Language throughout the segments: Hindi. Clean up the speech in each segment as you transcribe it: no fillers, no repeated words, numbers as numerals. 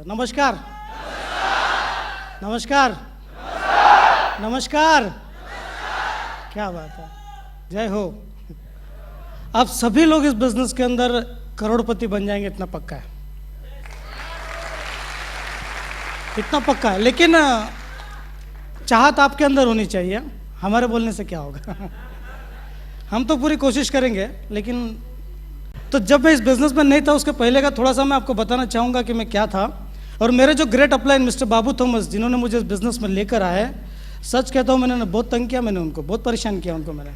नमस्कार नमस्कार नमस्कार। क्या बात है, जय हो। आप सभी लोग इस बिजनेस के अंदर करोड़पति बन जाएंगे, इतना पक्का है, इतना पक्का है। लेकिन चाहत आपके अंदर होनी चाहिए, हमारे बोलने से क्या होगा। हम तो पूरी कोशिश करेंगे। लेकिन तो जब मैं इस बिजनेस में नहीं था, उसके पहले का थोड़ा सा मैं आपको बताना चाहूँगा कि मैं क्या था। और मेरे जो ग्रेट अपलाइन मिस्टर बाबू थॉमस, जिन्होंने मुझे इस बिजनेस में लेकर आए, सच कहता हूँ मैंने बहुत तंग किया, मैंने उनको बहुत परेशान किया उनको। मैंने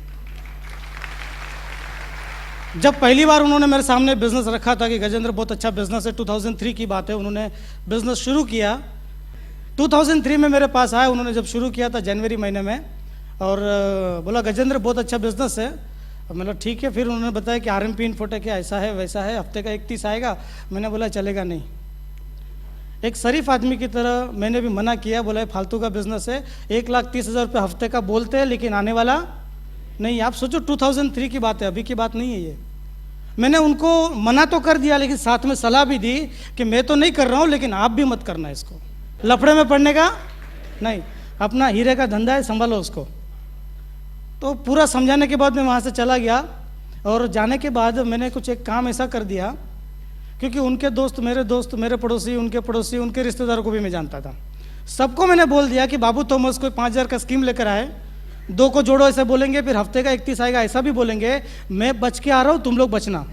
जब पहली बार उन्होंने मेरे सामने बिजनेस रखा था कि गजेंद्र बहुत अच्छा बिजनेस है, 2003 की बात है, उन्होंने बिजनेस शुरू किया। 2003 में मेरे पास आए, उन्होंने जब शुरू किया था जनवरी महीने में, और बोला गजेंद्र बहुत अच्छा बिजनेस है। मतलब ठीक है। फिर उन्होंने बताया कि RMP इन्फोटेक है, ऐसा है वैसा है, हफ्ते का 31 आएगा। मैंने बोला चलेगा नहीं। एक शरीफ आदमी की तरह मैंने भी मना किया, बोला फालतू का बिजनेस है, 1,30,000 रुपये हफ्ते का बोलते हैं लेकिन आने वाला नहीं। आप सोचो 2003 की बात है, अभी की बात नहीं है ये। मैंने उनको मना तो कर दिया, लेकिन साथ में सलाह भी दी कि मैं तो नहीं कर रहा हूँ, लेकिन आप भी मत करना इसको, लफड़े में पड़ने का नहीं, अपना हीरे का धंधा है, संभालो उसको। तो पूरा समझाने के बाद मैं वहाँ से चला गया। और जाने के बाद मैंने कुछ एक काम ऐसा कर दिया, क्योंकि उनके दोस्त, मेरे पड़ोसी, उनके रिश्तेदारों को भी मैं जानता था। सबको मैंने बोल दिया कि बाबू थॉमस कोई 5,000 का स्कीम लेकर आए, 2 को जोड़ो ऐसे बोलेंगे, फिर हफ्ते का 31 आएगा ऐसा भी बोलेंगे, मैं बच के आ रहा हूँ, तुम लोग बचना।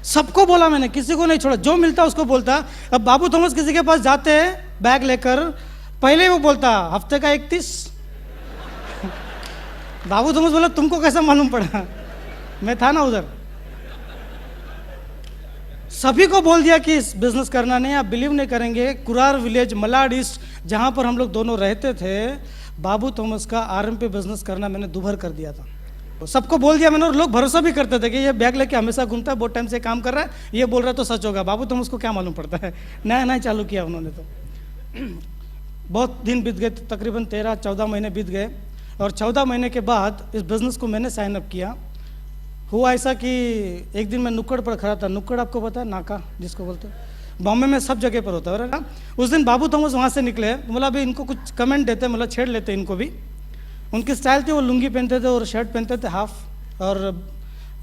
सबको बोला मैंने, किसी को नहीं छोड़ा, जो मिलता उसको बोलता। अब बाबू थॉमस किसी के पास जाते हैं बैग लेकर, पहले ही वो बोलता हफ्ते का 31। बाबू थॉमस बोला तुमको कैसा मालूम पड़ा, मैं था ना उधर। सभी को बोल दिया कि इस बिजनेस करना नहीं। आप बिलीव नहीं करेंगे, कुरार विलेज, मलाड ईस्ट, जहाँ पर हम लोग दोनों रहते थे, बाबू थॉमस का RMP बिजनेस करना मैंने दुभर कर दिया था। सबको बोल दिया मैंने, और लोग भरोसा भी करते थे कि ये बैग लेके हमेशा घूमता है, बहुत टाइम से काम कर रहा है, ये बोल रहा है तो सच होगा। बाबू थॉमस को क्या मालूम पड़ता है, नया नया चालू किया उन्होंने। तो बहुत दिन बीत गए, तकरीबन 13-14 महीने बीत गए। और 14 महीने के बाद इस बिज़नेस को मैंने साइन अप किया। हुआ ऐसा कि एक दिन मैं नुक्कड़ पर खड़ा था। नुक्कड़ आपको पता है, नाका जिसको बोलते हैं, बॉम्बे में सब जगह पर होता है ना। उस दिन बाबू थॉमस वहाँ से निकले, बोला अभी इनको कुछ कमेंट देते, मतलब छेड़ लेते इनको भी। उनकी स्टाइल थी, वो लुंगी पहनते थे और शर्ट पहनते थे हाफ, और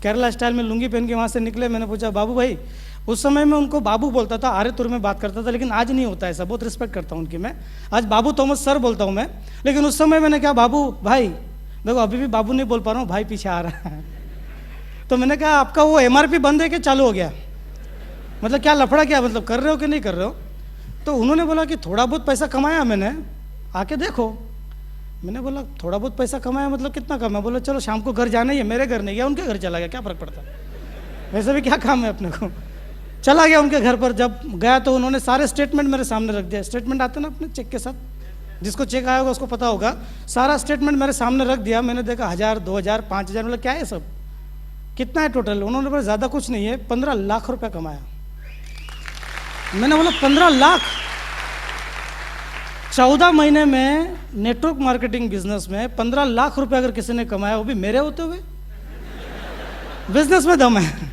केरला स्टाइल में लुंगी पहन के वहाँ से निकले। मैंने पूछा बाबू भाई, उस समय में उनको बाबू बोलता था, आरे तुर में बात करता था, लेकिन आज नहीं होता ऐसा, बहुत रिस्पेक्ट करता हूँ उनकी मैं। आज बाबू थॉमस सर बोलता हूँ मैं, लेकिन उस समय मैंने कहा बाबू भाई, देखो अभी भी बाबू नहीं बोल पा रहा हूँ, भाई पीछे आ रहा है। तो मैंने कहा आपका वो MRP बंद है कि चालू हो गया, मतलब क्या लफड़ा, क्या मतलब कर रहे हो कि नहीं कर रहे हो। तो उन्होंने बोला कि थोड़ा बहुत पैसा कमाया मैंने, आके देखो। मैंने बोला थोड़ा बहुत पैसा कमाया मतलब कितना कमाया। बोला चलो शाम को घर जाना ही है, मेरे घर नहीं गया, उनके घर चला गया, क्या फ़र्क पड़ता है, वैसे भी क्या काम है अपने को। चला गया उनके घर पर। जब गया तो उन्होंने सारे स्टेटमेंट मेरे सामने रख दिया। स्टेटमेंट आते ना अपने चेक के साथ, जिसको चेक आया होगा उसको पता होगा। सारा स्टेटमेंट मेरे सामने रख दिया। मैंने देखा 1,000, 2,000, 5,000, मतलब क्या है सब, कितना है टोटल। उन्होंने बोला ज़्यादा कुछ नहीं है, 15 लाख रुपया कमाया। मैंने बोला 15 लाख 14 महीने में नेटवर्क मार्केटिंग बिजनेस में 15 लाख रुपया अगर किसी ने कमाया, वो भी मेरे होते हुए। बिजनेस में दम है,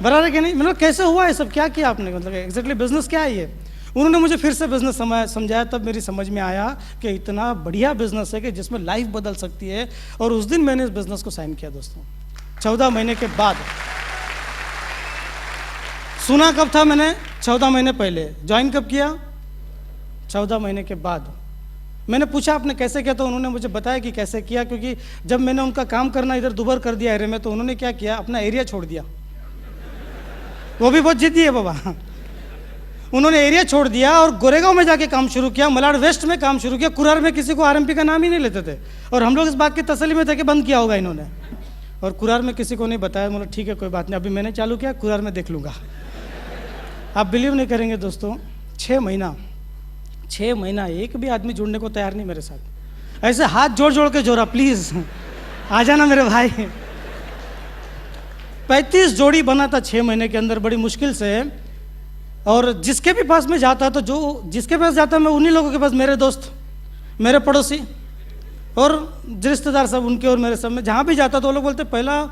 बराबर है कि नहीं। मतलब कैसे हुआ है सब, क्या किया आपने, मतलब एग्जैक्टली बिजनेस क्या है ये। उन्होंने मुझे फिर से बिजनेस समझाया, तब मेरी समझ में आया कि इतना बढ़िया बिजनेस है कि जिसमें लाइफ बदल सकती है। और उस दिन मैंने इस बिजनेस को साइन किया दोस्तों, 14 महीने के बाद। सुना कब था मैंने, 14 महीने पहले। ज्वाइन कब किया, 14 महीने के बाद। मैंने पूछा आपने कैसे किया, तो उन्होंने मुझे बताया कि कैसे किया। क्योंकि जब मैंने उनका काम करना इधर दुबर कर दिया एरिया में, तो उन्होंने क्या किया, अपना एरिया छोड़ दिया। वो भी बहुत जिद्दी है बाबा। उन्होंने एरिया छोड़ दिया और गोरेगांव में जाके काम शुरू किया, मलाड वेस्ट में काम शुरू किया। कुरार में किसी को RMP का नाम ही नहीं लेते थे, और हम लोग इस बात की तसल्ली में थे कि बंद किया होगा इन्होंने। और कुरार में किसी को नहीं बताया। बोला ठीक है कोई बात नहीं, अभी मैंने चालू किया, कुरार में देख लूँगा। आप बिलीव नहीं करेंगे दोस्तों, 6 महीना एक भी आदमी जुड़ने को तैयार नहीं मेरे साथ। ऐसे हाथ जोड़ जोड़ के जोड़ा, प्लीज़ आ जाना मेरे भाई। 35 जोड़ी बना था 6 महीने के अंदर, बड़ी मुश्किल से। और जिसके भी पास में जाता, तो जो जिसके पास जाता मैं उन्हीं लोगों के पास, मेरे दोस्त, मेरे पड़ोसी और रिश्तेदार सब उनके और मेरे सब में, जहाँ भी जाता तो वो लोग बोलते पहला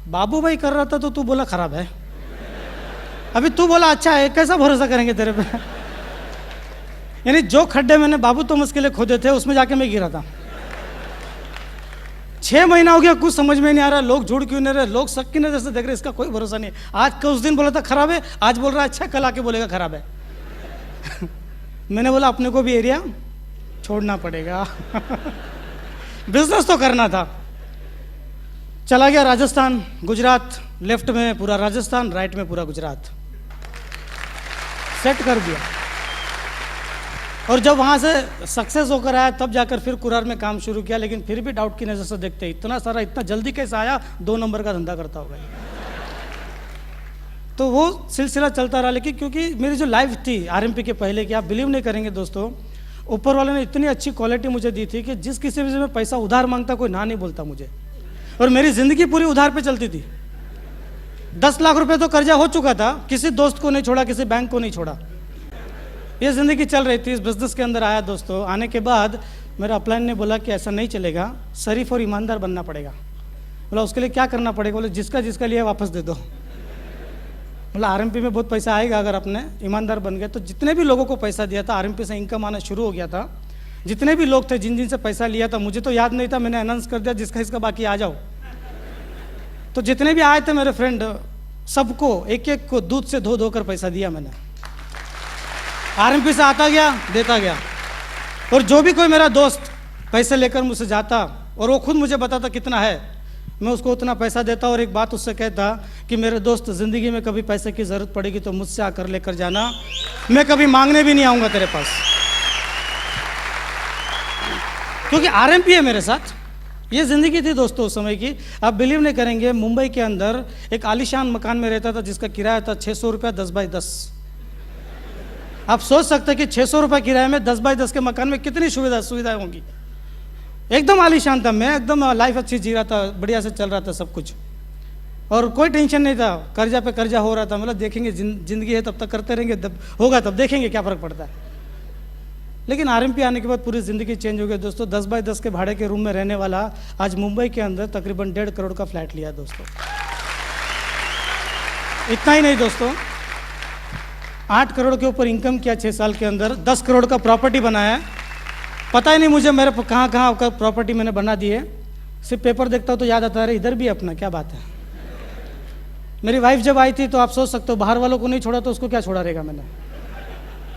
बाबू भाई कर रहा था तो तू बोला खराब है, अभी तू बोला अच्छा है, कैसा भरोसा करेंगे तेरे पे? यानी जो खड्डे मैंने बाबू थॉमस के लिए खोदे थे उसमें जाके मैं गिरा था। 6 महीना हो गया, कुछ समझ में नहीं आ रहा, लोग जुड़ क्यों नहीं रहे, लोग शक की नजर से देख रहे, इसका कोई भरोसा नहीं। आज का उस दिन बोला था खराब है, आज बोल रहा है अच्छा, कल आके बोलेगा खराब है। मैंने बोला अपने को भी एरिया छोड़ना पड़ेगा। बिजनेस तो करना था। चला गया राजस्थान, गुजरात, लेफ्ट में पूरा राजस्थान, राइट में पूरा गुजरात, सेट कर दिया। और जब वहाँ से सक्सेस होकर आया तब जाकर फिर कुरार में काम शुरू किया, लेकिन फिर भी डाउट की नज़र से देखते, इतना सारा इतना जल्दी कैसे आया, 2 नंबर का धंधा करता होगा। तो वो सिलसिला चलता रहा। लेकिन क्योंकि मेरी जो लाइफ थी आरएमपी के पहले की, आप बिलीव नहीं करेंगे दोस्तों, ऊपर वाले ने इतनी अच्छी क्वालिटी मुझे दी थी कि जिस किसी भी से मैं पैसा उधार मांगता कोई ना नहीं बोलता मुझे, और मेरी ज़िंदगी पूरी उधार पे चलती थी। 10 लाख रुपए तो कर्जा हो चुका था, किसी दोस्त को नहीं छोड़ा, किसी बैंक को नहीं छोड़ा, ये ज़िंदगी चल रही थी। इस बिज़नेस के अंदर आया दोस्तों, आने के बाद मेरा अपलाइन ने बोला कि ऐसा नहीं चलेगा, शरीफ और ईमानदार बनना पड़ेगा। बोला उसके लिए क्या करना पड़ेगा? बोले जिसका जिसका लिया वापस दे दो। बोला आरएमपी में बहुत पैसा आएगा अगर अपने ईमानदार बन गए। तो जितने भी लोगों को पैसा दिया था, आरएमपी से इनकम आना शुरू हो गया था। जितने भी लोग थे जिन जिन से पैसा लिया था, मुझे तो याद नहीं था, मैंने अनाउंस कर दिया जिसका इसका बाकी आ जाओ। तो जितने भी आए थे मेरे फ्रेंड, सबको एक एक को दूध से धो धोकर पैसा दिया मैंने। आरएमपी से आता गया, देता गया। और जो भी कोई मेरा दोस्त पैसे लेकर मुझसे जाता और वो खुद मुझे बताता कितना है, मैं उसको उतना पैसा देता। और एक बात उससे कहता कि मेरे दोस्त, ज़िंदगी में कभी पैसे की ज़रूरत पड़ेगी तो मुझसे आकर लेकर जाना, मैं कभी मांगने भी नहीं आऊँगा तेरे पास, क्योंकि आरएमपी है मेरे साथ। ये ज़िंदगी थी दोस्तों उस समय की। आप बिलीव नहीं करेंगे, मुंबई के अंदर एक आलीशान मकान में रहता था जिसका किराया था 600 रुपया 10 बाई 10। आप सोच सकते हैं कि 600 रुपये किराए में 10 बाई 10 के मकान में कितनी सुविधाएं होंगी। एकदम आलीशान था मैं, एकदम लाइफ अच्छी जी रहा था, बढ़िया से चल रहा था सब कुछ, और कोई टेंशन नहीं था। कर्जा पे कर्जा हो रहा था। मतलब देखेंगे, जिंदगी है तब तक करते रहेंगे, तब होगा तब देखेंगे क्या फ़र्क पड़ता है। लेकिन आरएमपी आने के बाद पूरी ज़िंदगी चेंज हो गई दोस्तों। 10 बाई 10 के भाड़े के रूम में रहने वाला आज मुंबई के अंदर तकरीबन 1.5 करोड़ का फ्लैट लिया दोस्तों। इतना ही नहीं दोस्तों, 8 करोड़ के ऊपर इनकम किया 6 साल के अंदर, 10 करोड़ का प्रॉपर्टी बनाया। पता ही नहीं मुझे मेरे कहाँ कहाँ का प्रॉपर्टी मैंने बना दी है। सिर्फ पेपर देखता हूँ तो याद आता है, इधर भी अपना, क्या बात है। मेरी वाइफ जब आई थी तो आप सोच सकते हो, बाहर वालों को नहीं छोड़ा तो उसको क्या छोड़ा रहेगा। मैंने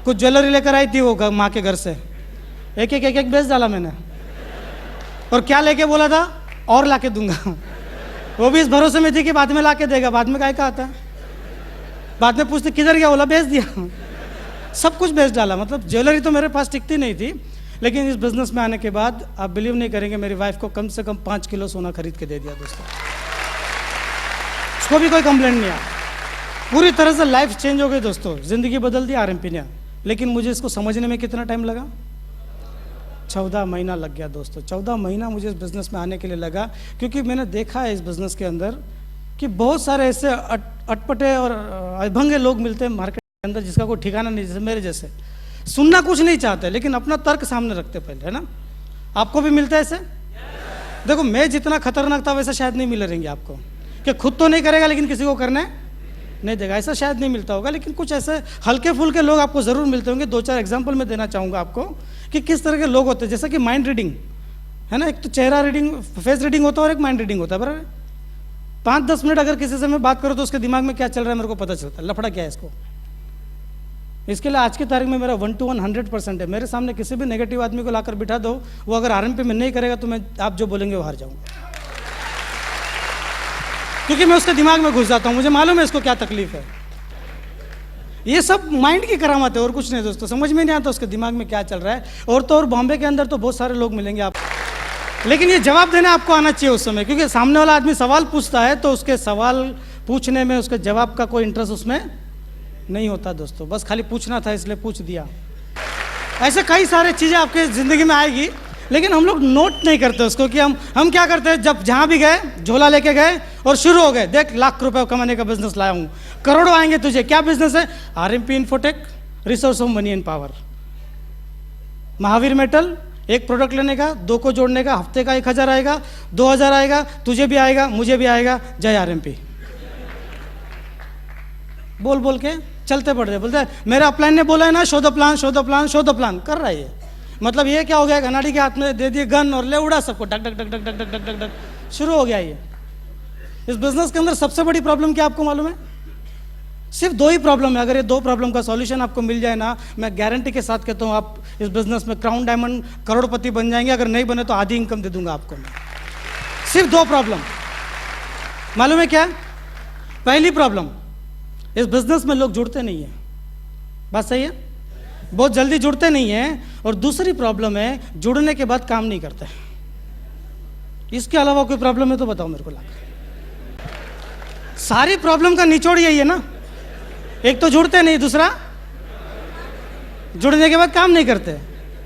कुछ ज्वेलरी लेकर आई थी वो माँ के घर से, एक एक बेच डाला मैंने। और क्या लेके बोला था, और ला के दूंगा। वो भी इस भरोसे में थी कि बाद में ला के देगा, बाद में काय का आता है। बाद में पूछते किधर गया, बोला बेच दिया। सब कुछ बेच डाला। मतलब ज्वेलरी तो मेरे पास टिकती नहीं थी, लेकिन इस बिजनेस में आने के बाद आप बिलीव नहीं करेंगे, मेरी वाइफ को कम से कम 5 किलो सोना खरीद के दे दिया दोस्तों। उसको भी कोई कंप्लेंट नहीं आया। पूरी तरह से लाइफ चेंज हो गई दोस्तों, जिंदगी बदल दी आरएमपी ने। लेकिन मुझे इसको समझने में कितना टाइम लगा? 14 महीना लग गया दोस्तों। 14 महीना मुझे इस बिज़नेस में आने के लिए लगा, क्योंकि मैंने देखा है इस बिज़नेस के अंदर कि बहुत सारे ऐसे अटपटे और अभंगे लोग मिलते हैं मार्केट के अंदर, जिसका कोई ठिकाना नहीं। जैसे मेरे जैसे सुनना कुछ नहीं चाहते, लेकिन अपना तर्क सामने रखते पहले, है ना। आपको भी मिलता है ऐसे? देखो, मैं जितना खतरनाक था वैसा शायद नहीं मिल रहेंगे आपको, कि खुद तो नहीं करेगा लेकिन किसी को करने नहीं देगा, ऐसा शायद नहीं मिलता होगा। लेकिन कुछ ऐसे हल्के फुल्के लोग आपको ज़रूर मिलते होंगे। 2-4 एग्जाम्पल मैं देना चाहूँगा आपको कि किस तरह के लोग होते हैं। जैसे कि माइंड रीडिंग है ना, एक तो चेहरा रीडिंग, फेस रीडिंग होता है, और एक माइंड रीडिंग होता है, बराबर। 5-10 मिनट अगर किसी से मैं बात करूँ तो उसके दिमाग में क्या चल रहा है मेरे को पता चलता है, लफड़ा क्या है इसको। इसके लिए आज की तारीख में मेरा 1 to 100% है। मेरे सामने किसी भी नेगेटिव आदमी को लाकर बिठा दो, वो अगर आरएमपी में नहीं करेगा तो मैं, आप जो बोलेंगे वो हार जाऊंगा, क्योंकि मैं उसके दिमाग में घुस जाता हूं, मुझे मालूम है इसको क्या तकलीफ है। ये सब माइंड की करामत है और कुछ नहीं दोस्तों। समझ में नहीं आता उसके दिमाग में क्या चल रहा है। और तो और बॉम्बे के अंदर तो बहुत सारे लोग मिलेंगे आप, लेकिन ये जवाब देने आपको आना चाहिए उस समय, क्योंकि सामने वाला आदमी सवाल पूछता है तो उसके सवाल पूछने में, उसके जवाब का कोई इंटरेस्ट उसमें नहीं होता दोस्तों। बस खाली पूछना था इसलिए पूछ दिया। ऐसे कई सारे चीज़ें आपके ज़िंदगी में आएगी, लेकिन हम लोग नोट नहीं करते उसको। कि हम क्या करते हैं, जब जहाँ भी गए झोला लेके गए और शुरू हो गए, देख लाख रुपए कमाने का बिजनेस लाया हूँ, करोड़ों आएंगे तुझे। क्या बिजनेस है? RMP infotech, resource of money and power, Mahavir metal. एक प्रोडक्ट लेने का, 2 को जोड़ने का, हफ्ते का 1000 आएगा, 2000 आएगा, तुझे भी आएगा, मुझे भी आएगा। जय आरएमपी। बोल बोल के चलते पड़ रहे, बोलते हैं मेरे अपलाइन ने बोला है ना, show the plan show the plan show the plan, कर रहा है ये। मतलब ये क्या हो गया, कनाडी के हाथ में दे दिए गन और ले उड़ा सबको, duck duck duck duck duck duck duck duck duck, शुरू हो गया ये। इस बिजनेस के अंदर सबसे बड़ी प्रॉब्लम क्या आपको मालूम है? सिर्फ दो ही प्रॉब्लम है। अगर ये दो प्रॉब्लम का सॉल्यूशन आपको मिल जाए ना, मैं गारंटी के साथ कहता हूँ आप इस बिजनेस में क्राउन डायमंड करोड़पति बन जाएंगे। अगर नहीं बने तो आधी इनकम दे दूंगा आपको मैं। सिर्फ दो प्रॉब्लम मालूम है क्या? पहली प्रॉब्लम, इस बिजनेस में लोग जुड़ते नहीं है, बात सही है, बहुत जल्दी जुड़ते नहीं है। और दूसरी प्रॉब्लम है, जुड़ने के बाद काम नहीं करते। इसके अलावा कोई प्रॉब्लम है तो बताओ मेरे को लाकर। सारी प्रॉब्लम का निचोड़ यही है ना, एक तो जुड़ते नहीं, दूसरा जुड़ने के बाद काम नहीं करते।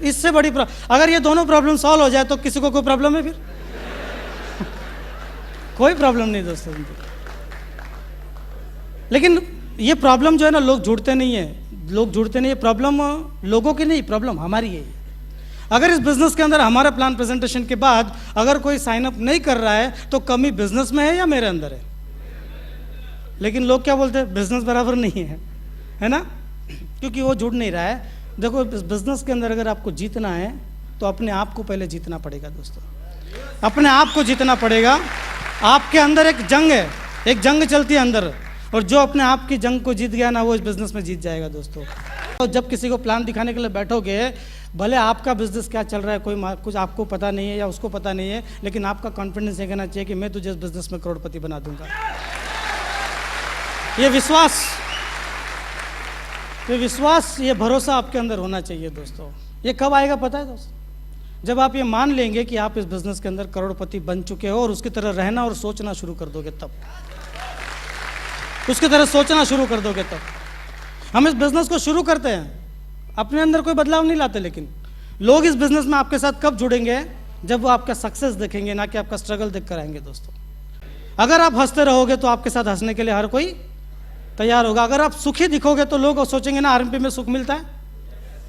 इससे बड़ी अगर ये दोनों प्रॉब्लम सॉल्व हो जाए तो किसी को कोई प्रॉब्लम है फिर? कोई प्रॉब्लम नहीं दोस्तों। लेकिन ये प्रॉब्लम जो है ना, लोग जुड़ते नहीं है, लोग जुड़ते नहीं है। प्रॉब्लम लोगों की नहीं, प्रॉब्लम हमारी है। अगर इस बिजनेस के अंदर हमारे प्लान प्रेजेंटेशन के बाद अगर कोई साइन अप नहीं कर रहा है तो कमी बिजनेस में है या मेरे अंदर है? लेकिन लोग क्या बोलते हैं, बिजनेस बराबर नहीं है ना, क्योंकि वो जुड़ नहीं रहा है। देखो, इस बिजनेस के अंदर अगर आपको जीतना है तो अपने आप को पहले जीतना पड़ेगा दोस्तों, अपने आप को जीतना पड़ेगा। आपके अंदर एक जंग है, एक जंग चलती है अंदर, और जो अपने आप की जंग को जीत गया ना, वो इस बिजनेस में जीत जाएगा दोस्तों। तो जब किसी को प्लान दिखाने के लिए बैठोगे, भले आपका बिजनेस क्या चल रहा है कोई कुछ आपको पता नहीं है या उसको पता नहीं है, लेकिन आपका कॉन्फिडेंस ये कहना चाहिए कि मैं तुझे इस बिजनेस में करोड़पति बना दूंगा। ये विश्वास, ये भरोसा आपके अंदर होना चाहिए दोस्तों। ये कब आएगा पता है दोस्तों? जब आप ये मान लेंगे कि आप इस बिजनेस के अंदर करोड़पति बन चुके हो और उसकी तरह रहना और सोचना शुरू कर दोगे, तब उसकी तरह सोचना शुरू कर दोगे तब। हम इस बिजनेस को शुरू करते हैं, अपने अंदर कोई बदलाव नहीं लाते, लेकिन लोग इस बिजनेस में आपके साथ कब जुड़ेंगे? जब वो आपका सक्सेस देखेंगे, ना कि आपका स्ट्रगल देख कर आएंगे दोस्तों। अगर आप हंसते रहोगे तो आपके साथ हंसने के लिए हर कोई तैयार होगा। अगर आप सुखी दिखोगे तो लोग सोचेंगे ना आरएमपी में सुख मिलता है।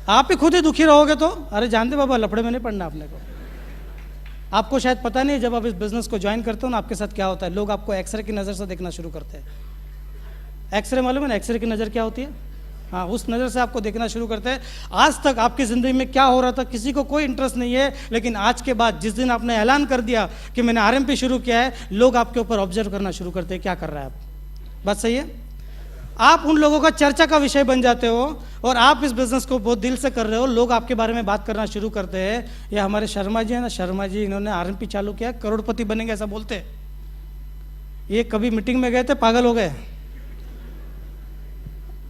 आप ही खुद ही दुखी रहोगे तो अरे जानते बाबा, लफड़े में नहीं पड़ना अपने को। आपको शायद पता नहीं, जब आप इस बिजनेस को ज्वाइन करते हो ना, आपके साथ क्या होता है, लोग आपको एक्सरे की नज़र से देखना शुरू करते हैं। एक्सरे मालूम है ना, एक्सरे की नज़र क्या होती है? हाँ, उस नज़र से आपको देखना शुरू करते हैं। आज तक आपकी ज़िंदगी में क्या हो रहा था किसी को कोई इंटरेस्ट नहीं है, लेकिन आज के बाद जिस दिन आपने ऐलान कर दिया कि मैंने आरएमपी शुरू किया है, लोग आपके ऊपर ऑब्जर्व करना शुरू करते हैं, क्या कर रहा है आप। बात सही है? आप उन लोगों का चर्चा का विषय बन जाते हो और आप इस बिजनेस को बहुत दिल से कर रहे हो, लोग आपके बारे में बात करना शुरू करते हैं। ये हमारे शर्मा जी है ना, शर्मा जी, इन्होंने आरएमपी चालू किया, करोड़पति बनेंगे ऐसा बोलते। ये कभी मीटिंग में गए थे, पागल हो गए।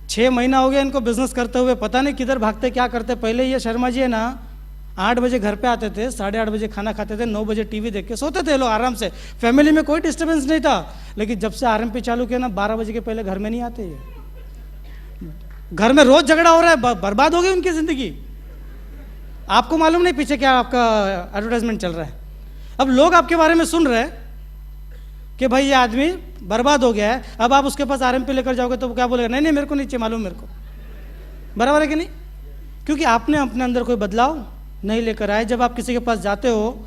6 महीना हो गया इनको बिजनेस करते हुए, पता नहीं किधर भागते क्या करते। पहले ये शर्मा जी है ना, 8 बजे घर पे आते थे, 8:30 बजे खाना खाते थे, 9 बजे टीवी देख के सोते थे लोग आराम से, फैमिली में कोई डिस्टर्बेंस नहीं था। लेकिन जब से आरएमपी चालू किया ना, 12 बजे के पहले घर में नहीं आते ये। घर में रोज झगड़ा हो रहा है, बर्बाद हो गई उनकी जिंदगी। आपको मालूम नहीं पीछे क्या आपका एडवर्टाइजमेंट चल रहा है। अब लोग आपके बारे में सुन रहे हैं कि भाई ये आदमी बर्बाद हो गया है। अब आप उसके पास आरएमपी लेकर जाओगे तो वो क्या बोलेगा, नहीं नहीं मेरे को नहीं चाहिए, मालूम मेरे को। बराबर है कि नहीं? क्योंकि आपने अपने अंदर कोई बदलाव नहीं लेकर आए। जब आप किसी के पास जाते हो,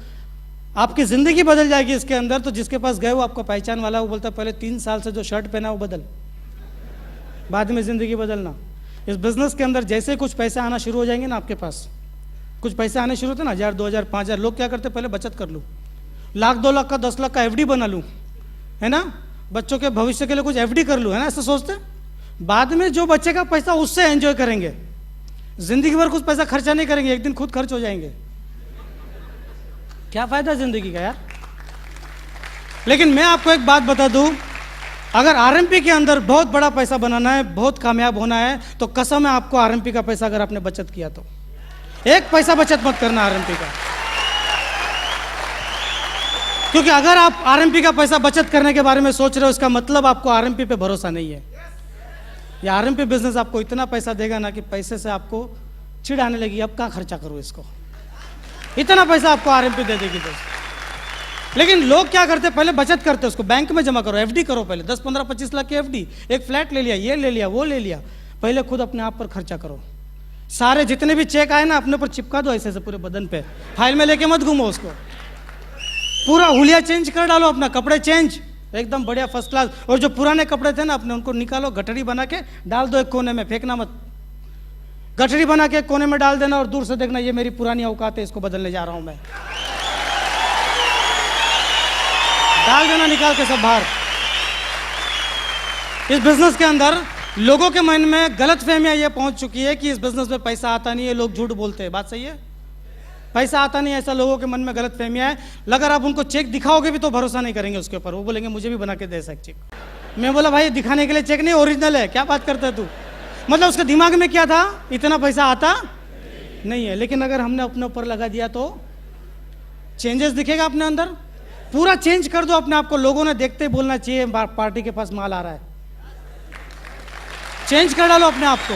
आपकी ज़िंदगी बदल जाएगी इसके अंदर। तो जिसके पास गए वो आपको पहचान वाला, वो बोलता है पहले 3 साल से जो शर्ट पहना वो बदल, बाद में ज़िंदगी बदलना। इस बिज़नेस के अंदर जैसे कुछ पैसे आना शुरू हो जाएंगे ना, आपके पास कुछ पैसे आने शुरू होते ना, 1000, 2000, 5000, लोग क्या करते, पहले बचत कर लूँ, 1,00,000, 2,00,000 का, 10 लाख का एफडी बना लूँ, है ना, बच्चों के भविष्य के लिए कुछ एफडी कर लूँ, है ना, ऐसा सोचते। बाद में जो बचेगा पैसा उससे एंजॉय करेंगे, जिंदगी भर कुछ पैसा खर्चा नहीं करेंगे, एक दिन खुद खर्च हो जाएंगे। क्या फायदा जिंदगी का यार। लेकिन मैं आपको एक बात बता दूं, अगर आरएमपी के अंदर बहुत बड़ा पैसा बनाना है, बहुत कामयाब होना है, तो कसम है आपको, आरएमपी का पैसा अगर आपने बचत किया तो एक पैसा बचत मत करना आरएमपी का। क्योंकि अगर आप आरएमपी का पैसा बचत करने के बारे में सोच रहे हो, इसका मतलब आपको आरएमपी पे भरोसा नहीं है। या आरएमपी बिजनेस आपको इतना पैसा देगा ना कि पैसे से आपको चिढ़ आने लगी, अब कहाँ खर्चा करूँ इसको, इतना पैसा आपको आरएमपी दे देगी दोस्त। लेकिन लोग क्या करते, पहले बचत करते, उसको बैंक में जमा करो, एफडी करो, पहले 10, 15, 25 लाख की एफडी, एक फ्लैट ले लिया, ये ले लिया, वो ले लिया। पहले खुद अपने आप पर खर्चा करो। सारे जितने भी चेक आए ना, अपने ऊपर चिपका दो ऐसे से पूरे बदन पे, फाइल में लेके मत घूमो उसको, पूरा हुलिया चेंज कर डालो, अपना कपड़े चेंज, एकदम बढ़िया फर्स्ट क्लास। और जो पुराने कपड़े थे ना अपने, उनको निकालो, गठरी बना के डाल दो एक कोने में, फेंकना मत। गठरी बना के एक कोने में डाल देना और दूर से देखना ये मेरी पुरानी औकात है, इसको बदलने जा रहा हूं मैं। डाल देना निकाल के सब बाहर। इस बिजनेस के अंदर लोगों के मन में गलत फहमियां ये पहुंच चुकी है कि इस बिजनेस में पैसा आता नहीं है, लोग झूठ बोलते हैं। बात सही है, पैसा आता नहीं है, ऐसा लोगों के मन में गलत फहमियां है। अगर आप उनको चेक दिखाओगे भी तो भरोसा नहीं करेंगे उसके ऊपर, वो बोलेंगे मुझे भी बना के दे चेक। मैं बोला भाई दिखाने के लिए चेक नहीं, ओरिजिनल है, क्या बात करता है तू। मतलब उसके दिमाग में क्या था, इतना पैसा आता नहीं है। लेकिन अगर हमने अपने ऊपर लगा दिया तो चेंजेस दिखेगा अपने अंदर। पूरा चेंज कर दो अपने आप को, लोगों ने देखते ही बोलना चाहिए पार्टी के पास माल आ रहा है। चेंज कर डालो अपने आप को,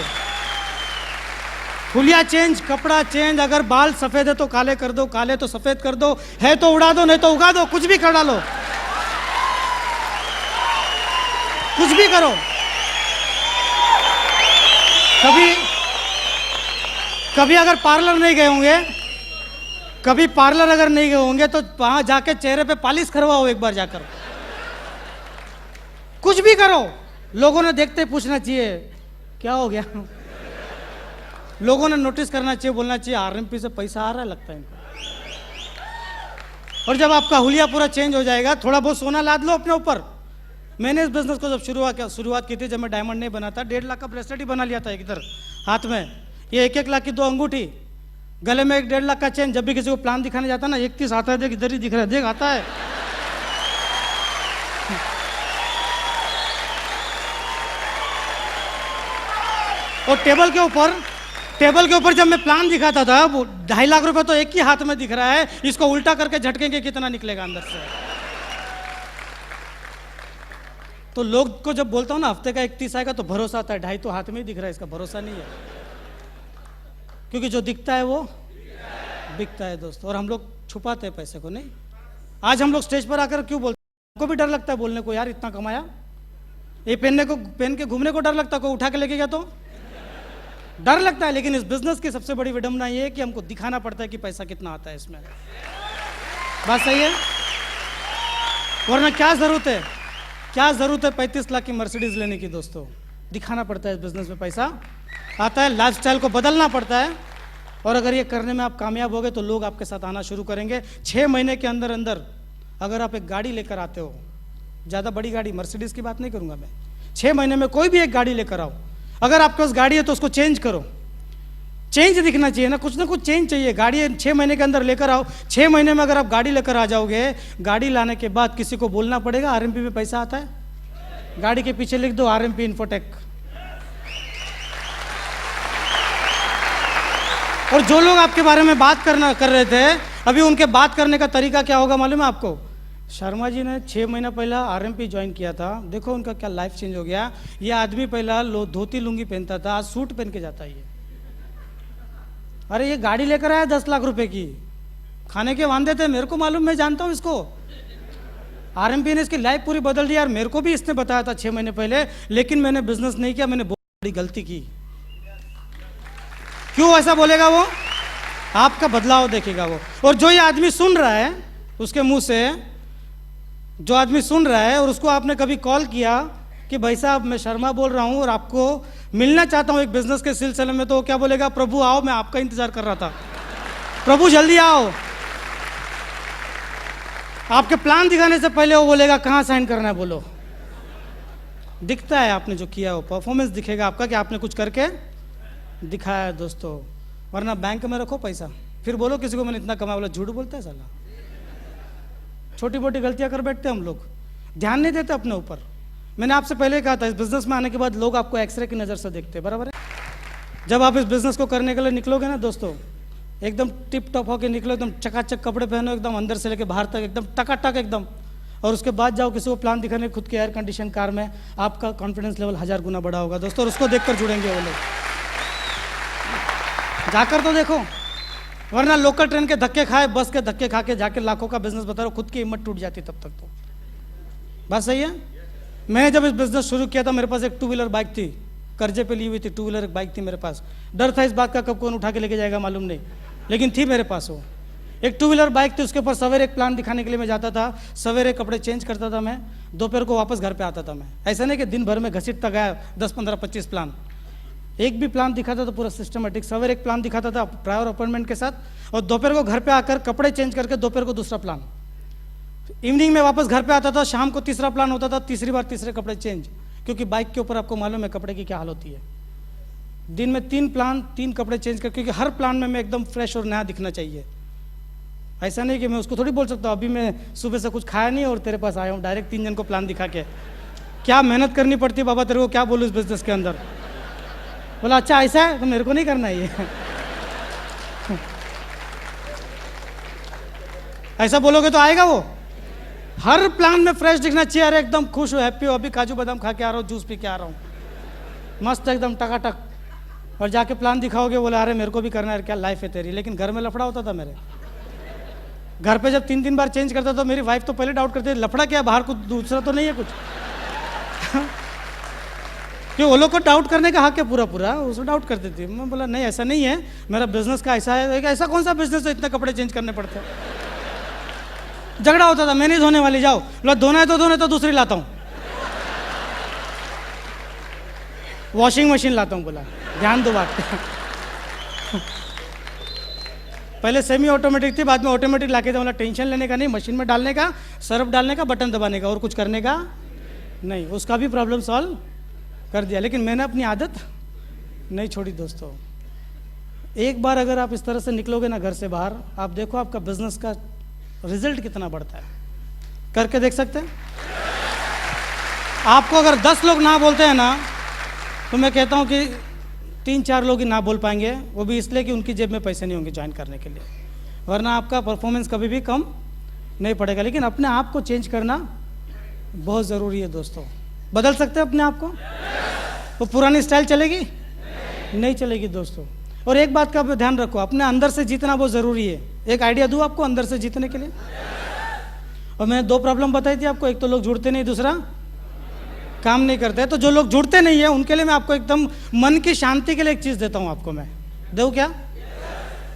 हुलिया चेंज, कपड़ा चेंज। अगर बाल सफेद है तो काले कर दो, काले तो सफेद कर दो, है तो उड़ा दो, नहीं तो उगा दो, कुछ भी कर डालो, कुछ भी करो। कभी अगर पार्लर नहीं गए होंगे, कभी पार्लर अगर नहीं गए होंगे तो वहां जाके चेहरे पे पॉलिश करवाओ एक बार जाकर, कुछ भी करो। लोगों ने देखते ही पूछना चाहिए क्या हो गया। लोगों ने नोटिस करना चाहिए, बोलना चाहिए आरएमपी से पैसा आ रहा है लगता है इनको। और जब आपका हुलिया पूरा चेंज हो जाएगा, थोड़ा बहुत सोना लाद लो अपने ऊपर। मैंने इस बिजनेस को जब शुरुआत की थी, जब मैं डायमंड नहीं बना था, 1.5 लाख का ब्रेसलेट ही बना लिया था इधर हाथ में। ये 1-1 लाख की 2 अंगूठी, गले में 1-1.5 लाख का चेन। जब भी किसी को प्लान दिखाने जाता ना, 31 आता है, देख इधर ही दिख रहा है, देख आता है। और टेबल के ऊपर जब मैं प्लान दिखाता था, वो 2.5 लाख रुपए तो एक ही हाथ में दिख रहा है, इसको उल्टा करके झटकेंगे कितना निकलेगा अंदर से। तो लोग को जब बोलता हूं ना हफ्ते का 31 आएगा तो भरोसा आता है, 2.5 तो हाथ में ही दिख रहा है, इसका भरोसा नहीं है। क्योंकि जो दिखता है वो बिकता है दोस्तों। और हम लोग छुपाते हैं पैसे को। नहीं, आज हम लोग स्टेज पर आकर क्यों बोलते हैं? हमको भी डर लगता है बोलने को, यार इतना कमाया। ये पहन के घूमने को डर लगता है, कोई उठा के लेके गया तो डर लगता है। लेकिन इस बिजनेस की सबसे बड़ी विडंबना ये है कि हमको दिखाना पड़ता है कि पैसा कितना आता है इसमें। बात सही है, वरना क्या जरूरत है 35 लाख की मर्सिडीज लेने की दोस्तों। दिखाना पड़ता है इस बिजनेस में पैसा आता है, लाइफस्टाइल को बदलना पड़ता है। और अगर ये करने में आप कामयाब हो गए तो लोग आपके साथ आना शुरू करेंगे। 6 महीने के अंदर अंदर अगर आप एक गाड़ी लेकर आते हो, ज़्यादा बड़ी गाड़ी, मर्सिडीज की बात नहीं करूंगा मैं, 6 महीने में कोई भी एक गाड़ी लेकर आओ। अगर आपके पास गाड़ी है तो उसको चेंज करो, चेंज दिखना चाहिए ना कुछ चेंज चाहिए। गाड़ी 6 महीने के अंदर लेकर आओ। 6 महीने में अगर आप गाड़ी लेकर आ जाओगे, गाड़ी लाने के बाद किसी को बोलना पड़ेगा आरएमपी में पैसा आता है, गाड़ी के पीछे लिख दो आरएमपी इन्फोटेक। और जो लोग आपके बारे में बात कर रहे थे, अभी उनके बात करने का तरीका क्या होगा मालूम है आपको? शर्मा जी ने 6 महीना पहला आरएमपी ज्वाइन किया था, देखो उनका क्या लाइफ चेंज हो गया। ये आदमी पहला धोती लुंगी पहनता था, आज सूट पहन के जाता है ये। अरे ये गाड़ी लेकर आया 10 लाख रुपए की, खाने के वांदे थे, मेरे को मालूम, मैं जानता हूं इसको। आरएमपी ने इसकी लाइफ पूरी बदल दी यार। मेरे को भी इसने बताया था 6 महीने पहले, लेकिन मैंने बिजनेस नहीं किया, मैंने बहुत बड़ी गलती की। क्यों ऐसा बोलेगा वो? आपका बदलाव देखेगा वो। और जो ये आदमी सुन रहा है, उसके मुंह से जो आदमी सुन रहा है, और उसको आपने कभी कॉल किया कि भाई साहब मैं शर्मा बोल रहा हूं और आपको मिलना चाहता हूं एक बिजनेस के सिलसिले में, तो वो क्या बोलेगा? प्रभु आओ, मैं आपका इंतजार कर रहा था, प्रभु जल्दी आओ। आपके प्लान दिखाने से पहले वो बोलेगा कहां साइन करना है, बोलो। दिखता है आपने जो किया, वो परफॉर्मेंस दिखेगा आपका कि आपने कुछ करके दिखाया है दोस्तों। वरना बैंक में रखो पैसा, फिर बोलो किसी को मैंने इतना कमाया, बोला झूठ बोलता है साला। छोटी मोटी गलतियां कर बैठते हम लोग, ध्यान नहीं देते अपने ऊपर। मैंने आपसे पहले कहा था, इस बिजनेस में आने के बाद लोग आपको एक्सरे की नज़र से देखते हैं, बराबर है? जब आप इस बिजनेस को करने के लिए निकलोगे ना दोस्तों, एकदम टिप टॉप होकर निकलो, एकदम चकाचक कपड़े पहनो, एकदम अंदर से लेके बाहर तक एकदम टकाटक एकदम। और उसके बाद जाओ किसी को प्लान दिखाने खुद के एयर कंडीशन कार में, आपका कॉन्फिडेंस लेवल 1000 गुना बढ़ा होगा दोस्तों। और उसको देखकर जुड़ेंगे वो लोग, जाकर तो देखो। वरना लोकल ट्रेन के धक्के खाए, बस के धक्के खा के जाके लाखों का बिजनेस बता रहा, खुद की हिम्मत टूट जाती तब तक तो। बात सही है? मैंने जब इस बिजनेस शुरू किया था, मेरे पास एक 2 व्हीलर बाइक थी, कर्जे पे ली हुई थी, 2 व्हीलर बाइक थी मेरे पास। डर था इस बात का कब कौन उठा के लेके जाएगा मालूम नहीं, लेकिन थी मेरे पास वो। एक टू व्हीलर बाइक थी, उसके ऊपर सवेरे एक प्लान दिखाने के लिए मैं जाता था, सवेरे कपड़े चेंज करता था मैं, दोपहर को वापस घर पे आता था मैं। ऐसा नहीं कि दिन भर में घसीटता गया 10 15 25 प्लान, एक भी प्लान दिखाता तो पूरा सिस्टमेटिक, सवेरे एक प्लान दिखाता था प्रायर अपॉइंटमेंट के साथ, और दोपहर को घर पे आकर कपड़े चेंज करके दोपहर को दूसरा प्लान, इवनिंग में वापस घर पे आता था, शाम को तीसरा प्लान होता था, तीसरी बार तीसरे कपड़े चेंज, क्योंकि बाइक के ऊपर आपको मालूम है कपड़े की क्या हाल होती है। दिन में 3 प्लान 3 कपड़े चेंज कर, क्योंकि हर प्लान में मैं एकदम फ्रेश और नया दिखना चाहिए। ऐसा नहीं कि मैं उसको थोड़ी बोल सकता हूँ अभी मैं सुबह से कुछ खाया नहीं और तेरे पास आया हूँ डायरेक्ट 3 जन को प्लान दिखा के। क्या मेहनत करनी पड़ती है बाबा, तेरे को क्या बोलूँ इस बिजनेस के अंदर। बोला अच्छा ऐसा है तो मेरे को नहीं करना ये ऐसा बोलोगे तो आएगा वो। हर प्लान में फ्रेश दिखना चाहिए, अरे एकदम खुश हो, हैप्पी हो, अभी काजू बादाम खा के आ रहा हूँ, जूस पी के आ रहा हूँ, मस्त एकदम टकाटक। और जाके प्लान दिखाओगे, बोला अरे मेरे को भी करना है, क्या लाइफ है तेरी। लेकिन घर में लफड़ा होता था मेरे। घर पे जब 3 बार चेंज करता तो मेरी वाइफ तो पहले डाउट करती, लफड़ा क्या, बाहर कुछ दूसरा तो नहीं है कुछ कि वो लोग को डाउट करने का हक है पूरा पूरा, उसको डाउट करती थी। मैं बोला नहीं ऐसा नहीं है, मेरा बिजनेस का ऐसा है। ऐसा कौन सा बिजनेस है इतने कपड़े चेंज करने पड़ते हैं। झगड़ा होता था, मैं नहीं धोने वाली, जाओ। बोला धोना है तो दूसरी लाता हूँ, वॉशिंग मशीन लाता हूँ। बोला ध्यान दो बात पहले सेमी ऑटोमेटिक थी, बाद में ऑटोमेटिक लाके बोला टेंशन लेने का नहीं, मशीन में डालने का, सर्फ डालने का, बटन दबाने का, और कुछ करने का नहीं। उसका भी प्रॉब्लम सॉल्व कर दिया, लेकिन मैंने अपनी आदत नहीं छोड़ी दोस्तों। एक बार अगर आप इस तरह से निकलोगे ना घर से बाहर, आप देखो आपका बिजनेस का रिजल्ट कितना बढ़ता है। करके देख सकते हैं। आपको अगर 10 लोग ना बोलते हैं ना, तो मैं कहता हूं कि 3-4 लोग ही ना बोल पाएंगे, वो भी इसलिए कि उनकी जेब में पैसे नहीं होंगे ज्वाइन करने के लिए, वरना आपका परफॉर्मेंस कभी भी कम नहीं पड़ेगा। लेकिन अपने आप को चेंज करना बहुत ज़रूरी है दोस्तों। बदल सकते हैं अपने आप को। वो पुरानी स्टाइल चलेगी नहीं चलेगी दोस्तों। और एक बात का आप ध्यान रखो, अपने अंदर से जीतना बहुत ज़रूरी है। एक आइडिया दूँ आपको अंदर से जीतने के लिए। और मैंने 2 प्रॉब्लम बताई थी आपको, एक तो लोग जुड़ते नहीं, दूसरा काम नहीं करते। तो जो लोग जुड़ते नहीं है उनके लिए मैं आपको एकदम मन की शांति के लिए एक चीज़ देता हूँ आपको। मैं दूँ क्या?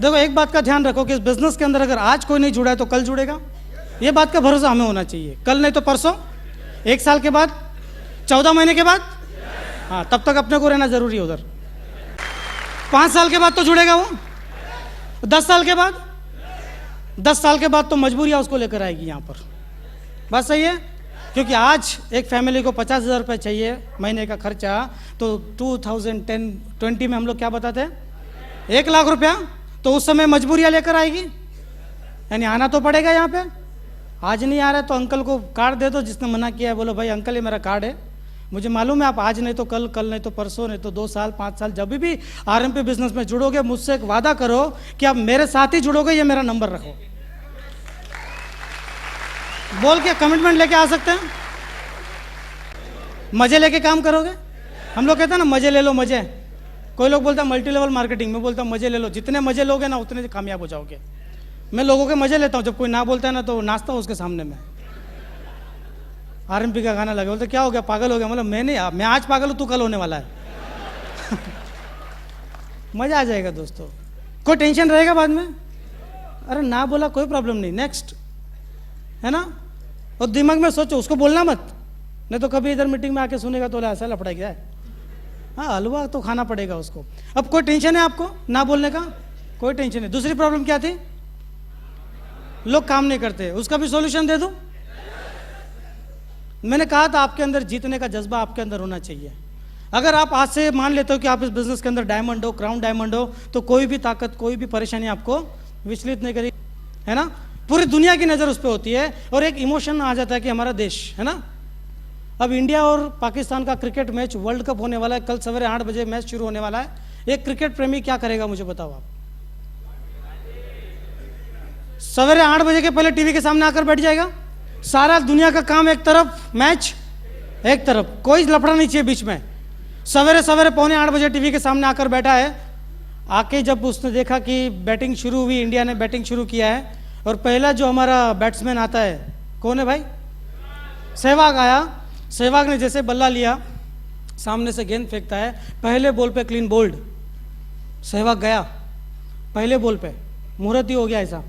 देखो एक बात का ध्यान रखो कि इस बिजनेस के अंदर अगर आज कोई नहीं जुड़ा है तो कल जुड़ेगा। ये बात का भरोसा हमें होना चाहिए। कल नहीं तो परसों, 1 साल के बाद, 14 महीने के बाद, हाँ तब तक अपने को रहना जरूरी है उधर। 5 साल के बाद तो जुड़ेगा वो, 10 साल के बाद, 10 साल के बाद तो मजबूरियाँ उसको लेकर आएगी यहाँ पर। बात सही है? क्योंकि आज एक फैमिली को 50,000 रुपये चाहिए महीने का खर्चा, तो 2010-20 में हम लोग क्या बताते हैं, 1 लाख रुपया। तो उस समय मजबूरियाँ लेकर आएगी, यानी आना तो पड़ेगा यहाँ पे। आज नहीं आ रहा है तो अंकल को कार्ड दे दो, जिसने मना किया है बोलो भाई अंकल ये मेरा कार्ड है, मुझे मालूम है आप आज नहीं तो कल, कल नहीं तो परसों, नहीं तो 2 साल 5 साल जब भी आरएमपी बिजनेस में जुड़ोगे, मुझसे एक वादा करो कि आप मेरे साथ ही जुड़ोगे, ये मेरा नंबर रखो। बोल के कमिटमेंट लेके आ सकते हैं। मजे लेके काम करोगे। हम लोग कहते हैं ना मजे ले लो मजे। कोई लोग बोलता है मल्टी लेवल मार्केटिंग में, बोलता मजे ले लो, जितने मजे लोगे ना उतने कामयाब हो जाओगे। मैं लोगों के मजे लेता हूँ, जब कोई ना बोलता है ना तो नाचता हूँ उसके सामने में। आरएमपी का गाना लगे, बोलते क्या हो गया, पागल हो गया। मतलब मैं आज पागल हूँ, तू कल होने वाला है मजा आ जाएगा दोस्तों, कोई टेंशन रहेगा बाद में। अरे ना बोला कोई प्रॉब्लम नहीं, नेक्स्ट, है ना। और दिमाग में सोचो, उसको बोलना मत, नहीं तो कभी इधर मीटिंग में आके सुनेगा तो ऐसा लफड़ा गया है। हाँ हलवा तो खाना पड़ेगा उसको। अब कोई टेंशन है आपको ना बोलने का? कोई टेंशन नहीं। दूसरी प्रॉब्लम क्या थी? लोग काम नहीं करते, उसका भी सॉल्यूशन दे दूं। मैंने कहा था आपके अंदर जीतने का जज्बा आपके अंदर होना चाहिए। अगर आप आज से मान लेते हो कि आप इस बिजनेस के अंदर डायमंड हो, क्राउन डायमंड हो, तो कोई भी ताकत, कोई भी परेशानी आपको विचलित नहीं करेगी, है ना। पूरी दुनिया की नज़र उस पर होती है और एक इमोशन आ जाता है कि हमारा देश, है ना। अब इंडिया और पाकिस्तान का क्रिकेट मैच, वर्ल्ड कप होने वाला है, कल सवेरे 8 बजे मैच शुरू होने वाला है। एक क्रिकेट प्रेमी क्या करेगा मुझे बताओ आप? सवेरे 8 बजे के पहले टीवी के सामने आकर बैठ जाएगा। सारा दुनिया का काम एक तरफ, मैच एक तरफ, कोई लफड़ा नहीं चाहिए बीच में। सवेरे सवेरे 7:45 बजे टीवी के सामने आकर बैठा है। आके जब उसने देखा कि बैटिंग शुरू हुई, इंडिया ने बैटिंग शुरू किया है, और पहला जो हमारा बैट्समैन आता है, कौन है भाई? सहवाग आया। सहवाग ने जैसे बल्ला लिया, सामने से गेंद फेंकता है, पहले बॉल पे क्लीन बोल्ड। सहवाग गया पहले बॉल पे, मुहूर्त ही हो गया ऐसा।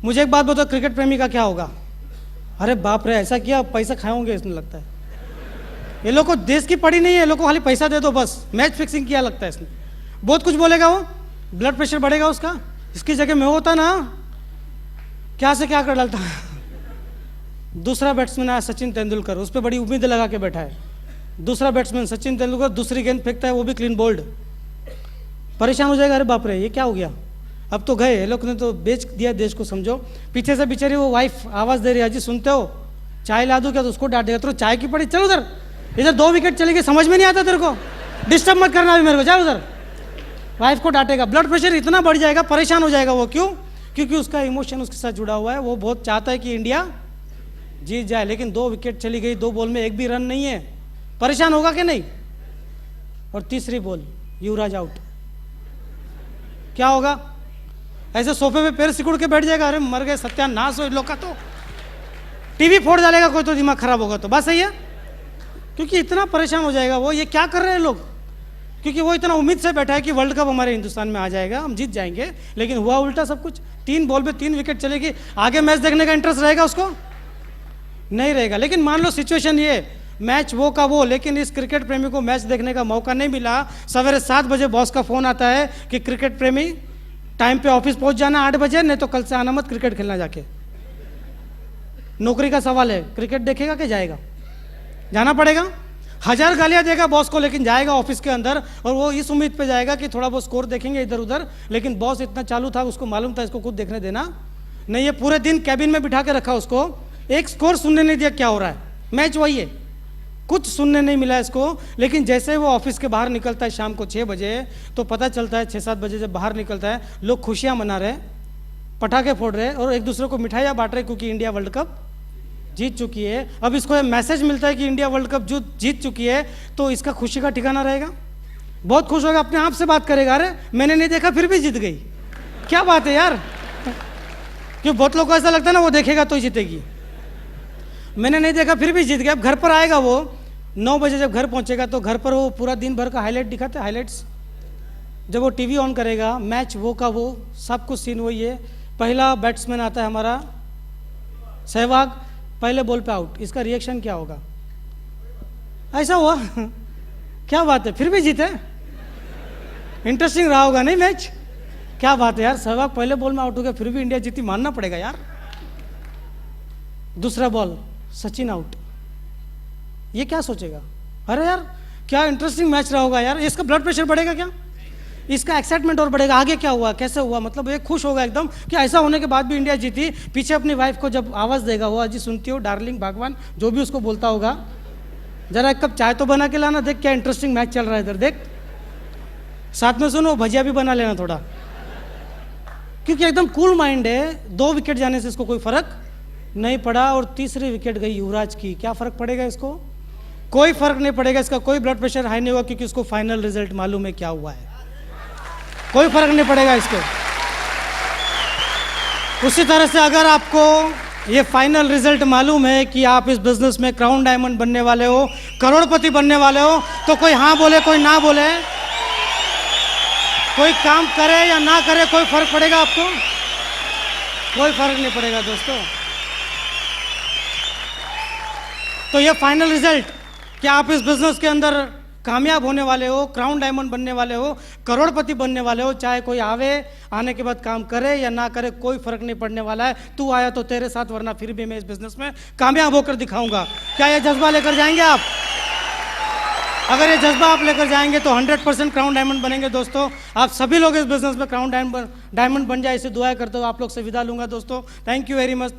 मुझे एक बात बताओ, क्रिकेट प्रेमी का क्या होगा? अरे बाप रे, ऐसा किया, पैसा खाए होंगे इसमें लगता है। ये लोग को देश की पड़ी नहीं है, ये लोग को खाली पैसा दे दो बस। मैच फिक्सिंग किया लगता है इसने। बहुत कुछ बोलेगा वो, ब्लड प्रेशर बढ़ेगा उसका। इसकी जगह मैं होता ना, क्या से क्या कर डालता। दूसरा बैट्समैन आया सचिन तेंदुलकर, उस पर बड़ी उम्मीद लगा के बैठा है। दूसरा बैट्समैन सचिन तेंदुलकर दूसरी गेंद फेंकता है, वो भी क्लीन बोल्ड। परेशान हो जाएगा, अरे बाप रे ये क्या हो गया। अब तो गए, ये लोग ने तो बेच दिया देश को समझो। पीछे से बेचारी वो वाइफ आवाज़ दे रही है, अजी सुनते हो, चाय ला दूँ क्या? तो उसको डांट देगा, तो चाय की पड़ी, चल उधर, इधर 2 विकेट चली गई, समझ में नहीं आता तेरे को, डिस्टर्ब मत करना अभी मेरे को, चल उधर। वाइफ को डांटेगा, ब्लड प्रेशर इतना बढ़ जाएगा, परेशान हो जाएगा वो। क्यों? क्योंकि उसका इमोशन उसके साथ जुड़ा हुआ है। वो बहुत चाहता है कि इंडिया जीत जाए, लेकिन 2 विकेट चली गई, 2 बॉल में एक भी रन नहीं है, परेशान होगा कि नहीं? और तीसरी बॉल युवराज आउट, क्या होगा? ऐसे सोफे पे पैर सिकुड़ के बैठ जाएगा, अरे मर गए, सत्यानाश हो इन लोग का, तो टीवी फोड़ डालेगा कोई, तो दिमाग खराब होगा। तो बात सही है, क्योंकि इतना परेशान हो जाएगा वो, ये क्या कर रहे हैं लोग। क्योंकि वो इतना उम्मीद से बैठा है कि वर्ल्ड कप हमारे हिंदुस्तान में आ जाएगा, हम जीत जाएंगे, लेकिन हुआ उल्टा सब कुछ। 3 बॉल पे 3 विकेट चलेगी, आगे मैच देखने का इंटरेस्ट रहेगा उसको? नहीं रहेगा। लेकिन मान लो सिचुएशन ये, मैच वो का वो, लेकिन इस क्रिकेट प्रेमी को मैच देखने का मौका नहीं मिला। सवेरे 7 बजे बॉस का फोन आता है कि क्रिकेट प्रेमी टाइम पे ऑफिस पहुंच जाना 8 बजे, नहीं तो कल से आना मत क्रिकेट खेलना जाके। नौकरी का सवाल है, क्रिकेट देखेगा कि जाएगा? जाना पड़ेगा। 1000 गालियां देगा बॉस को, लेकिन जाएगा ऑफिस के अंदर, और वो इस उम्मीद पे जाएगा कि थोड़ा बहुत स्कोर देखेंगे इधर उधर। लेकिन बॉस इतना चालू था, उसको मालूम था इसको खुद देखने देना नहीं। ये पूरे दिन कैबिन में बिठा के रखा उसको, एक स्कोर सुनने नहीं दिया क्या हो रहा है, मैच वही है, कुछ सुनने नहीं मिला इसको। लेकिन जैसे वो ऑफिस के बाहर निकलता है शाम को 6 बजे, तो पता चलता है 6-7 बजे जब बाहर निकलता है, लोग खुशियां मना रहे, पटाखे फोड़ रहे और एक दूसरे को मिठाइयाँ बांट रहे, क्योंकि इंडिया वर्ल्ड कप जीत चुकी है। अब इसको ये मैसेज मिलता है कि इंडिया वर्ल्ड कप जीत चुकी है, तो इसका खुशी का ठिकाना रहेगा? बहुत खुश होगा, अपने आप से बात करेगा, अरे मैंने नहीं देखा फिर भी जीत गई, क्या बात है यार। क्यों बहुत लोगों को ऐसा लगता है ना, वो देखेगा तो ही जीतेगी, मैंने नहीं देखा फिर भी जीत गया। अब घर पर आएगा वो 9 बजे, जब घर पहुंचेगा तो घर पर वो पूरा दिन भर का हाईलाइट दिखाते हैं, हाईलाइट्स। जब वो टीवी ऑन करेगा, मैच वो का वो, सब कुछ सीन वही है। पहला बैट्समैन आता है हमारा सहवाग, पहले बॉल पे आउट, इसका रिएक्शन क्या होगा? ऐसा हुआ क्या बात है, फिर भी जीते, इंटरेस्टिंग रहा होगा नहीं मैच, क्या बात है यार, सहवाग पहले बॉल में आउट हो गया, फिर भी इंडिया जीती, मानना पड़ेगा यार। दूसरा बॉल सचिन आउट, ये क्या सोचेगा, अरे यार क्या इंटरेस्टिंग मैच रहा होगा यार, इसका ब्लड प्रेशर बढ़ेगा क्या, इसका एक्साइटमेंट और बढ़ेगा, आगे क्या हुआ कैसे हुआ, मतलब ये खुश होगा एकदम कि ऐसा होने के बाद भी इंडिया जीती। पीछे अपनी वाइफ को जब आवाज़ देगा वो, अजी सुनती हो डार्लिंग, भगवान, जो भी उसको बोलता होगा, जरा एक कप चाय तो बना के लाना, देख क्या इंटरेस्टिंग मैच चल रहा है इधर, देख साथ में सुनो भजिया भी बना लेना थोड़ा, क्योंकि एकदम कूल माइंड है। 2 विकेट जाने से इसको कोई फर्क नहीं पड़ा, और तीसरी विकेट गई युवराज की, क्या फर्क पड़ेगा इसको? कोई फर्क नहीं पड़ेगा, इसका कोई ब्लड प्रेशर हाई नहीं हुआ, क्योंकि उसको फाइनल रिजल्ट मालूम है क्या हुआ है, कोई फर्क नहीं पड़ेगा इसको। उसी तरह से अगर आपको ये फाइनल रिजल्ट मालूम है कि आप इस बिजनेस में क्राउन डायमंड बनने वाले हो, करोड़पति बनने वाले हो, तो कोई हाँ बोले कोई ना बोले, कोई काम करे या ना करे, कोई फर्क पड़ेगा आपको? कोई फर्क नहीं पड़ेगा दोस्तों। तो ये फाइनल रिजल्ट कि आप इस बिजनेस के अंदर कामयाब होने वाले हो, क्राउन डायमंड बनने वाले हो, करोड़पति बनने वाले हो, चाहे कोई आने के बाद काम करे या ना करे, कोई फर्क नहीं पड़ने वाला है। तू आया तो तेरे साथ, वरना फिर भी मैं इस बिजनेस में कामयाब होकर दिखाऊंगा। क्या ये जज्बा लेकर जाएंगे आप? अगर ये जज्बा आप लेकर जाएंगे तो 100% क्राउन डायमंड बनेंगे दोस्तों। आप सभी लोग इस बिजनेस में क्राउन डायमंड बन जाए, इसे दुआ करते हुए आप लोग से विदा लूंगा दोस्तों। Thank you very much.